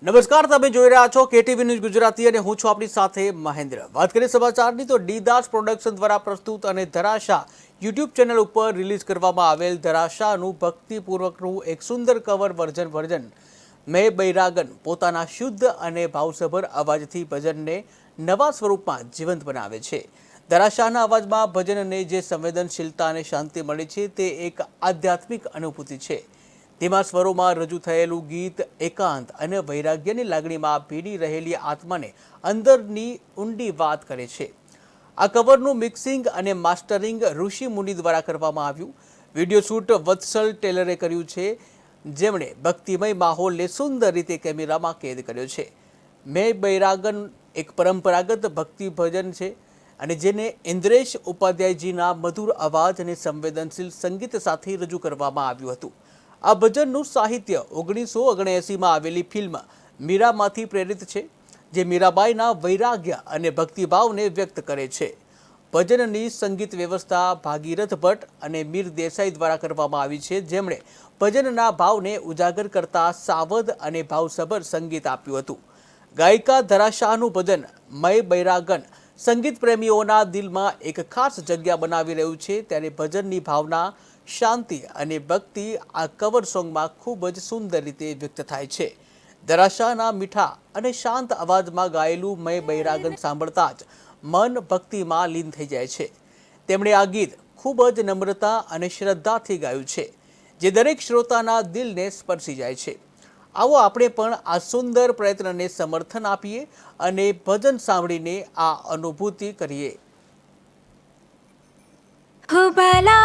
નમસ્કાર, તમે જોઈ રહ્યા છો કેટીવી ન્યૂઝ ગુજરાતી અને હું છું આપની સાથે મહેન્દ્ર। વાત કરીએ સમાચારની તો ડી દાસ પ્રોડક્શન દ્વારા પ્રસ્તુત અને ધરાશા યુટ્યુબ ચેનલ ઉપર રિલીઝ કરવામાં આવેલ ધરાશાનું ભક્તિપૂર્વકનું એક સુંદર કવર વર્ઝન મેં બૈરાગન પોતાના શુદ્ધ અને ભાવસભર અવાજથી ભજનને નવા સ્વરૂપમાં જીવંત બનાવે છે। ધરાશાના અવાજમાં ભજનને જે સંવેદનશીલતા અને શાંતિ મળે છે તે એક આધ્યાત્મિક અનુભૂતિ છે। તેમાં સ્વરોમાં રજૂ થયેલું ગીત એકાંત અને વૈરાગ્યની લાગણીમાં ભીની રહેલી આત્માને અંદરની ઊંડી વાત કરે છે। આ કવરનું મિક્સિંગ અને માસ્ટરિંગ ઋષિ મુનિ દ્વારા કરવામાં આવ્યું। વિડીયો શૂટ વત્સલ ટેલરે કર્યું છે, જેમણે ભક્તિમય માહોલને સુંદર રીતે કેમેરામાં કેદ કર્યો છે। મેં બૈરાગન એક પરંપરાગત ભક્તિ ભજન છે અને જેને ઇન્દ્રેશ ઉપાધ્યાયજીના મધુર અવાજ અને સંવેદનશીલ સંગીત સાથે રજૂ કરવામાં આવ્યું હતું। આ ભજનનું સાહિત્ય 1979માં આવેલી ફિલ્મ મીરામાંથી પ્રેરિત છે, જે મીરાબાઈના વૈરાગ્ય અને ભક્તિભાવને વ્યક્ત કરે છે। ભજનની સંગીત વ્યવસ્થા ભાગીરથ ભટ્ટ અને મીર દેસાઈ દ્વારા કરવામાં આવી છે, જેમણે ભજનના ભાવને ઉજાગર કરતા સાવધ અને ભાવસભર સંગીત આપ્યું હતું। ગાયિકા ધરાશાનું ભજન મય બૈરાગન સંગીત પ્રેમીઓના દિલમાં એક ખાસ જગ્યા બનાવી રહ્યું છે, ત્યારે ભજનની ભાવના, શાંતિ અને ભક્તિ આ કવર સોંગમાં ખૂબ જ સુંદર રીતે વ્યક્ત થાય છે। ધરાશાના મીઠા અને શાંત અવાજમાં ગાયેલું મય બૈરાગન સાંભળતા જ મન ભક્તિમાં લીન થઈ જાય છે। તેમણે આ ગીત ખૂબ જ નમ્રતા અને શ્રદ્ધાથી ગાયું છે, જે દરેક શ્રોતાના દિલને સ્પર્શી જાય છે। આવો આપણે પણ આ સુંદર પ્રયત્નને સમર્થન આપીએ અને ભજન સાંભળીને આ અનુભૂતિ કરીએ। हो भला